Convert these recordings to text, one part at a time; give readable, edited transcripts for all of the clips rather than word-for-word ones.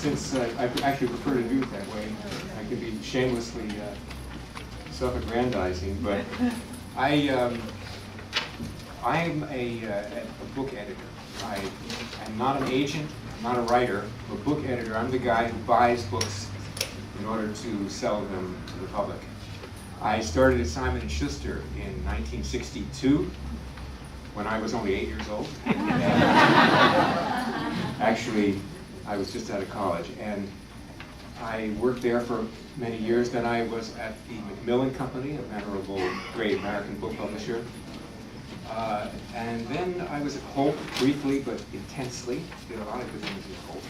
since I actually prefer to do it that way, I can be shamelessly self-aggrandizing, but I'm a book editor. I am not an agent, I'm not a writer, I'm a book editor. I'm the guy who buys books in order to sell them to the public. I started at Simon & Schuster in 1962 when I was only 8 years old. Actually, I was just out of college, and I worked there for many years. Then I was at the Macmillan Company, a venerable, great American book publisher. And then I was at Holt briefly, but intensely. Did a lot of good things at Holt.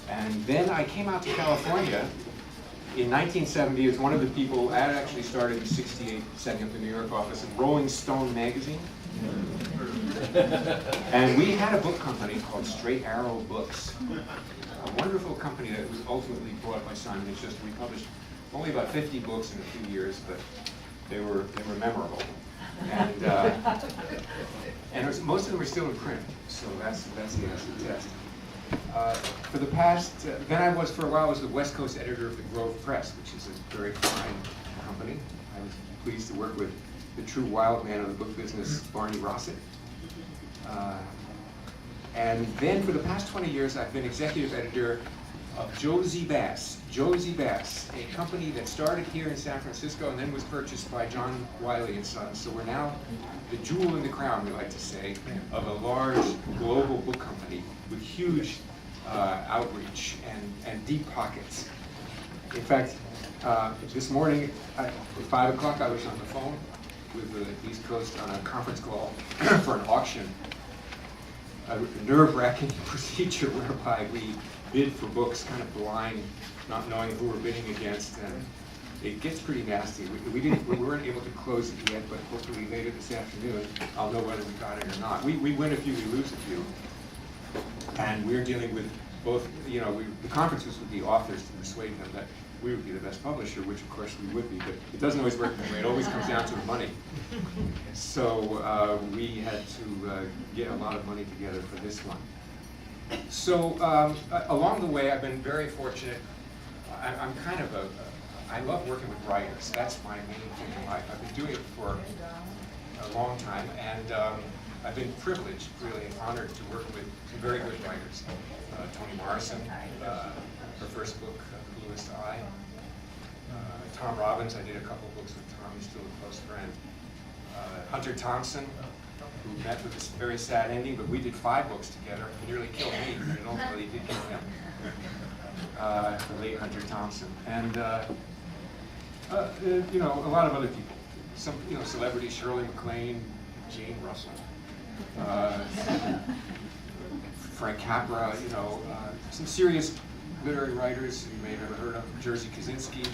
And then I came out to California in 1970 as one of the people. I actually started in '68, setting up the New York office of Rolling Stone magazine. And we had a book company called Straight Arrow Books, a wonderful company that was ultimately bought by Simon & Schuster. We published only about 50 books in a few years, but they were memorable. And most of them are still in print, so that's the acid test. For the past, then I was for a while was the West Coast editor of the Grove Press, which is a very fine company. I was pleased to work with the true wild man of the book business, Barney Rossett. And then for the past 20 years, I've been executive editor of Jossey-Bass. Jossey-Bass, a company that started here in San Francisco and then was purchased by John Wiley Sons. So we're now the jewel in the crown, we like to say, of a large global book company with huge outreach and deep pockets. In fact, this morning at 5 o'clock, I was on the phone with the East Coast on a conference call for an auction, a nerve-wracking procedure whereby we bid for books kind of blind, not knowing who we're bidding against, and it gets pretty nasty. We weren't able to close it yet, but hopefully later this afternoon I'll know whether we got it or not. We win a few, we lose a few, and we're dealing with both. You know, the conference was with the authors to persuade them that we would be the best publisher, which of course we would be, but it doesn't always work that way. It always comes down to the money. So we had to get a lot of money together for this one. So along the way, I've been very fortunate. I'm kind of I love working with writers. That's my main thing in life. I've been doing it for a long time, and I've been privileged, really, and honored to work with some very good writers. Toni Morrison, her first book, The Bluest Eye. Tom Robbins, I did a couple books with Tom, he's still a close friend. Hunter Thompson, who met with this very sad ending, but we did 5 books together. He nearly killed me, but it ultimately did kill him. The late Hunter Thompson. And, you know, a lot of other people. Some, you know, celebrities, Shirley MacLaine, Jane Russell, Frank Capra, you know, some serious literary writers you may have ever heard of, Jerzy Kosinski.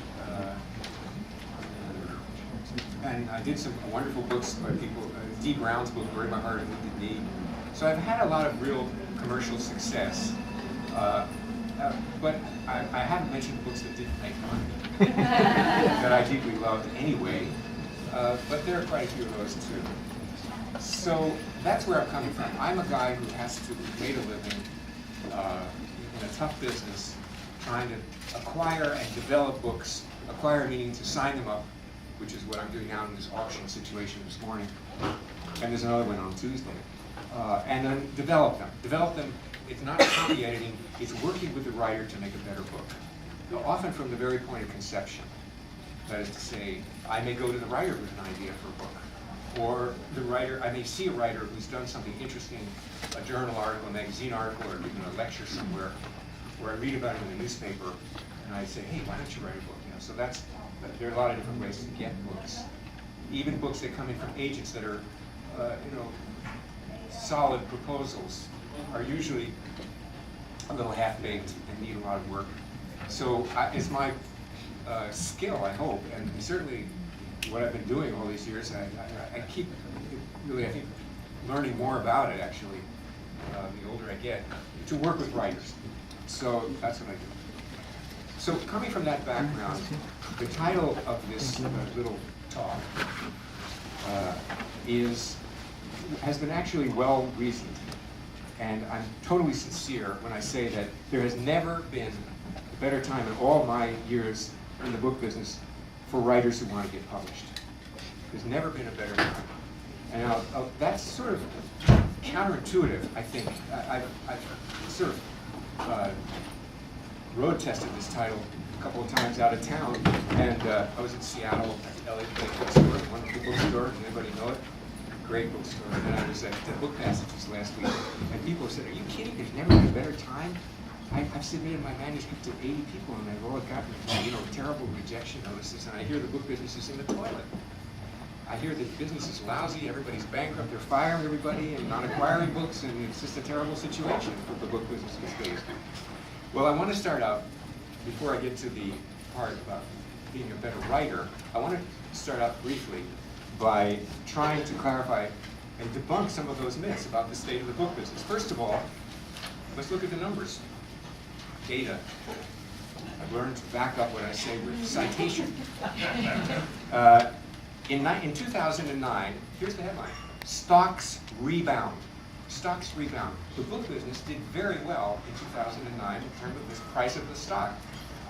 And I did some wonderful books by people, Dee Brown's book, Bury My Heart in Wounded Knee. So I've had a lot of real commercial success. But I haven't mentioned books that didn't make money, that I deeply loved anyway. But there are quite a few of those too. So that's where I'm coming from. I'm a guy who has to make a living in a tough business, trying to acquire and develop books, acquire meaning to sign them up, which is what I'm doing now in this auction situation this morning. And there's another one on Tuesday. And then develop them. Develop them, it's not copy editing, it's working with the writer to make a better book. Often from the very point of conception. That is to say, I may go to the writer with an idea for a book. Or the writer, I may see a writer who's done something interesting, a journal article, a magazine article, or even a lecture somewhere, where I read about it in the newspaper, and I say, hey, why don't you write a book? You know, so there are a lot of different ways to get books. Even books that come in from agents that are, you know, solid proposals are usually a little half-baked and need a lot of work. So it's my skill, I hope, and certainly what I've been doing all these years, I keep really, I think, learning more about it, actually, the older I get, to work with writers. So that's what I do. So coming from that background, the title of this little talk has been actually well reasoned. and I'm totally sincere when I say that there has never been a better time in all my years in the book business for writers who want to get published. There's never been a better time. And that's sort of counterintuitive, I think. I've sort of road tested this title a couple of times out of town, and I was in Seattle at the LA bookstore, wonderful bookstore. Does anybody know it? Great bookstore. And I was at Book Passages last week, and people said, "Are you kidding? There's never been a better time." I've submitted my manuscript to 80 people, and they've all gotten, terrible rejection notices. And I hear the book business is in the toilet. I hear that business is lousy. Everybody's bankrupt. They're firing everybody and not acquiring books, and it's just a terrible situation for the book business these days. Well, I want to start out, before I get to the part about being a better writer, I want to start out briefly by trying to clarify and debunk some of those myths about the state of the book business. First of all, let's look at the numbers. Data. I've learned to back up what I say with citation. In 2009, here's the headline: stocks rebound. Stocks rebound. The book business did very well in 2009 in terms of the price of the stock.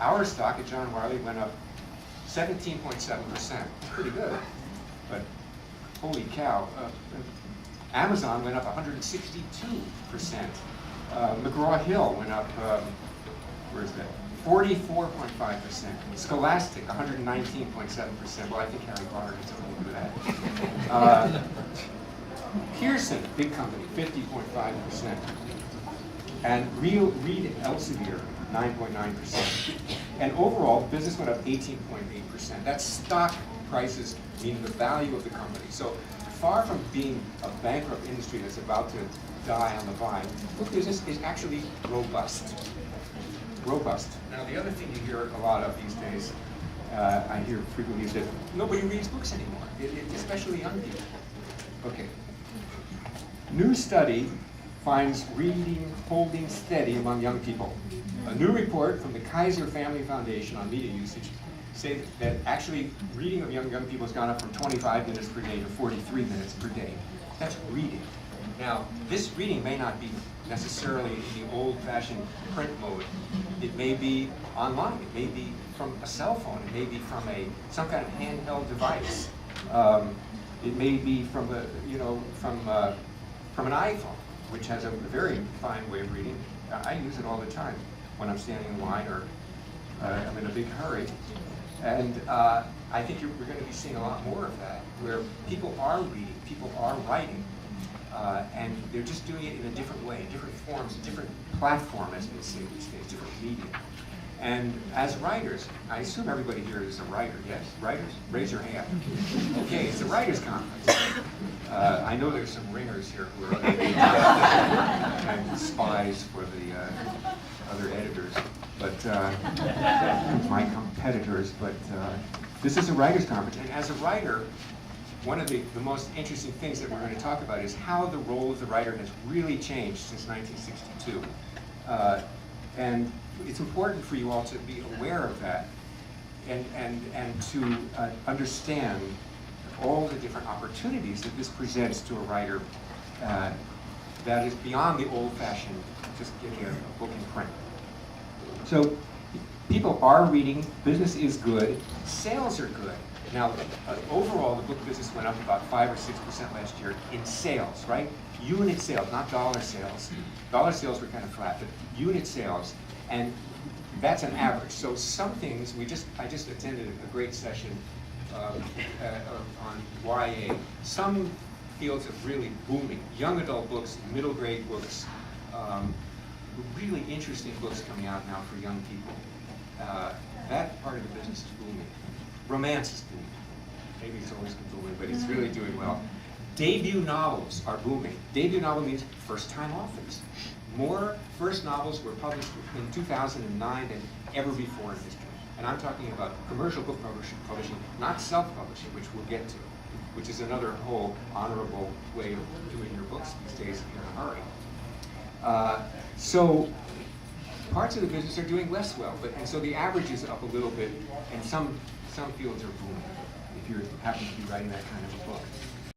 Our stock at John Wiley went up 17.7%. Pretty good, but holy cow. Amazon went up 162%. McGraw-Hill went up, where is that? 44.5%. Scholastic, 119.7%. Well, I think Harry Potter did something to do with that. Pearson, big company, 50.5%. And Reed Elsevier, 9.9%. And overall, business went up 18.8%. That's stock prices, meaning the value of the company. So far from being a bankrupt industry that's about to die on the vine, book business is actually robust. Robust. Now, the other thing you hear a lot of these days, I hear frequently, is that nobody reads books anymore, especially young people. Okay. New study finds reading holding steady among young people. A new report from the Kaiser Family Foundation on media usage say that actually reading of young people has gone up from 25 minutes per day to 43 minutes per day. That's reading. Now, this reading may not be necessarily in the old-fashioned print mode. It may be online. It may be from a cell phone. It may be from some kind of handheld device. It may be from an iPhone, which has a very fine way of reading. I use it all the time when I'm standing in line or I'm in a big hurry. And I think we're going to be seeing a lot more of that, where people are reading, people are writing, and they're just doing it in a different way, different forms, different platform, as they say these days, different medium. And as writers, I assume everybody here is a writer, yes? Writers? Raise your hand. Okay, it's a writers' conference. I know there's some ringers here who are and spies for the other editors, but my competitors. But this is a writers' conference, and as a writer, one of the most interesting things that we're going to talk about is how the role of the writer has really changed since 1962. And it's important for you all to be aware of that and to understand all the different opportunities that this presents to a writer that is beyond the old-fashioned just getting a book in print. So people are reading, business is good, sales are good. Now, overall, the book business went up about 5 or 6% last year in sales, right? Unit sales, not dollar sales. Dollar sales were kind of flat, but unit sales, and that's an average. So some things, I just attended a great session on YA. Some fields are really booming. Young adult books, middle grade books, really interesting books coming out now for young people. That part of the business is booming. Romance is booming. Maybe it's always been booming, but it's really doing well. Debut novels are booming. Debut novel means first-time authors. More first novels were published in 2009 than ever before in history. And I'm talking about commercial book publishing, not self-publishing, which we'll get to, which is another whole honorable way of doing your books these days in a hurry. So parts of the business are doing less well, and so the average is up a little bit, and some fields are booming, if you happen to be writing that kind of a book.